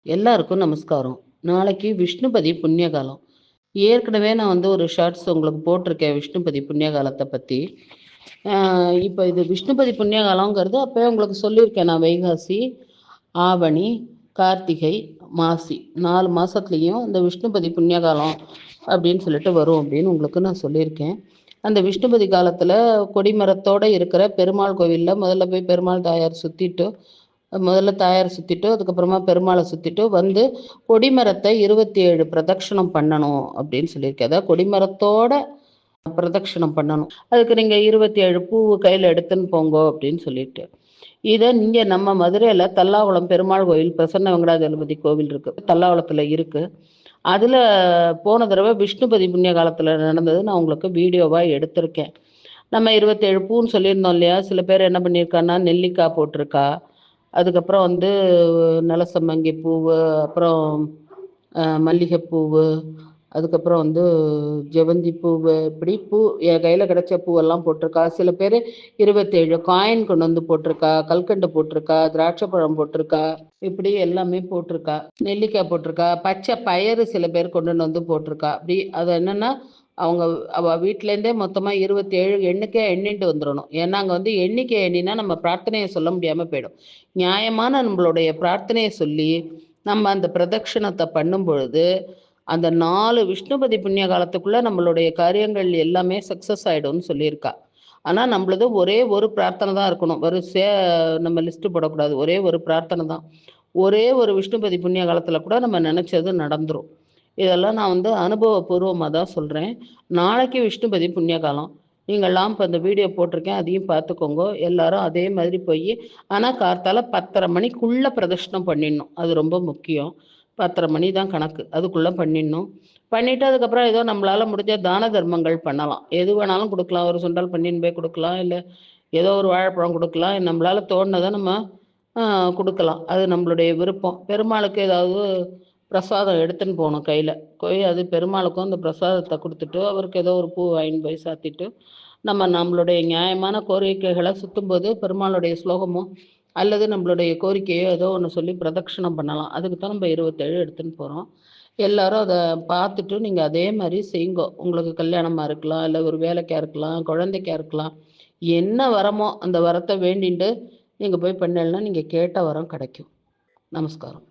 எல்லாருக்கும் நமஸ்காரம். நாளைக்கு விஷ்ணுபதி புண்ணிய காலம். ஏற்கனவே நான் ஒரு ஷார்ட்ஸ் உங்களுக்கு போட்டிருக்கேன் விஷ்ணுபதி புண்ணிய காலத்த பத்தி. அ இப்ப இது விஷ்ணுபதி புண்ணிய காலங்கிறது அப்பவே உங்களுக்கு சொல்லியிருக்கேன் நான். வைகாசி, ஆவணி, கார்த்திகை, மாசி 4 மாசத்துலயும் இந்த விஷ்ணுபதி புண்ணிய காலம் அப்படின்னு சொல்லிட்டு வரும் அப்படின்னு உங்களுக்கு நான் சொல்லியிருக்கேன். அந்த விஷ்ணுபதி காலத்துல கொடிமரத்தோட இருக்கிற பெருமாள் கோவில்ல முதல்ல போய் பெருமாள் தாயார் சுத்திட்டு முதல்ல தாயார் சுத்திட்டு, அதுக்கப்புறமா பெருமாள சுத்திட்டு வந்து, கொடிமரத்த 27 பிரதக்ஷணம் பண்ணணும் அப்படின்னு சொல்லியிருக்கேன். அதாவது கொடிமரத்தோட பிரதக்ஷணம் பண்ணணும். அதுக்கு நீங்க 27 பூவு கையில எடுத்துன்னு போங்கோ அப்படின்னு சொல்லிட்டு. இத இங்க நம்ம மதுரையில தல்லாகுளம் பெருமாள் கோயில், பிரசன்ன வெங்கடாஜலபதி கோவில் இருக்கு. தல்லாகுளத்துல இருக்கு. அதுல போன தடவ விஷ்ணுபதி புண்ணிய காலத்துல நடந்தது நான் உங்களுக்கு வீடியோவா எடுத்திருக்கேன். நம்ம 27 பூன்னு சொல்லியிருந்தோம் இல்லையா? சில பேர் என்ன பண்ணியிருக்கான்னா, நெல்லிக்காய் போட்டிருக்கா. அதுக்கப்புறம் நலசம்மங்கி பூவு, அப்புறம் மல்லிகைப்பூவு, அதுக்கப்புறம் ஜெவந்தி பூவு, இப்படி பூ என் கையில் கிடைச்ச பூவெல்லாம் போட்டிருக்கா. சில பேர் 27 காயின் கொண்டு வந்து போட்டிருக்கா, கல்கண்டு போட்டிருக்கா, திராட்சை பழம் போட்டிருக்கா, இப்படி எல்லாமே போட்டிருக்கா. நெல்லிக்காய் போட்டிருக்கா, பச்சை பயறு சில பேர் கொண்டுன்னு வந்து போட்டிருக்கா. அப்படி அது என்னன்னா அவங்க அவ வீட்டிலேருந்தே மொத்தமாக 27 எண்ணிக்கை எண்ணிட்டு வந்துடணும். ஏன்னா அங்கே எண்ணிக்கை எண்ணினா நம்ம பிரார்த்தனையை சொல்ல முடியாமல் போயிடும். நியாயமான நம்மளுடைய பிரார்த்தனையை சொல்லி நம்ம அந்த பிரதட்சணத்தை பண்ணும் பொழுது அந்த 4 விஷ்ணுபதி புண்ணிய காலத்துக்குள்ள நம்மளுடைய காரியங்கள் எல்லாமே சக்ஸஸ் ஆகிடும்னு சொல்லியிருக்கா. ஆனால் நம்மளது ஒரே ஒரு பிரார்த்தனை தான் இருக்கணும். வரிசையாக நம்ம லிஸ்ட்டு போடக்கூடாது. ஒரே ஒரு பிரார்த்தனை தான். ஒரே ஒரு விஷ்ணுபதி புண்ணிய காலத்தில் கூட நம்ம நினச்சது நடந்துடும். இதெல்லாம் நான் அனுபவபூர்வமாக தான் சொல்கிறேன். நாளைக்கு விஷ்ணுபதி புண்ணிய காலம். நீங்கள்லாம் இப்போ இந்த வீடியோ போட்டிருக்கேன், அதையும் பார்த்துக்கோங்க. எல்லாரும் அதே மாதிரி போய் ஆனால் கார்த்தால 10:30 மணிக்குள்ளே பிரதட்சணம் பண்ணிடணும். அது ரொம்ப முக்கியம். 10:30 மணி தான் கணக்கு. அதுக்குள்ளே பண்ணிடணும். பண்ணிவிட்டு அதுக்கப்புறம் ஏதோ நம்மளால் முடிஞ்ச தான தர்மங்கள் பண்ணலாம். எது வேணாலும் கொடுக்கலாம். ஒரு சுண்டல் பண்ணின்னு போய் கொடுக்கலாம். இல்லை ஏதோ ஒரு வாழைப்பழம் கொடுக்கலாம். நம்மளால் தோணுனதை நம்ம கொடுக்கலாம். அது நம்மளுடைய விருப்பம். பெருமாளுக்கு ஏதாவது பிரசாதம் எடுத்துன்னு போகணும் கையில். போய் அது பெருமாளுக்கும் அந்த பிரசாதத்தை கொடுத்துட்டு அவருக்கு ஏதோ ஒரு பூ வாங்கின்னு போய் சாத்திட்டு நம்மளுடைய நியாயமான கோரிக்கைகளை சுற்றும்போது பெருமாளுடைய ஸ்லோகமோ அல்லது நம்மளுடைய கோரிக்கையோ ஏதோ ஒன்று சொல்லி பிரதட்சணம் பண்ணலாம். அதுக்கு தான் நம்ம 27 எடுத்துன்னு போகிறோம். எல்லாரும் அதை பார்த்துட்டு நீங்கள் அதே மாதிரி செய்யுங்க. உங்களுக்கு கல்யாணமாக இருக்கலாம், இல்லை ஒரு வேலைக்காக இருக்கலாம், குழந்தைக்காக இருக்கலாம். என்ன வரமோ அந்த வரத்தை வேண்டிட்டு நீங்கள் போய் பண்ணலைன்னா நீங்கள் கேட்ட வரம் கிடைக்கும். நமஸ்காரம்.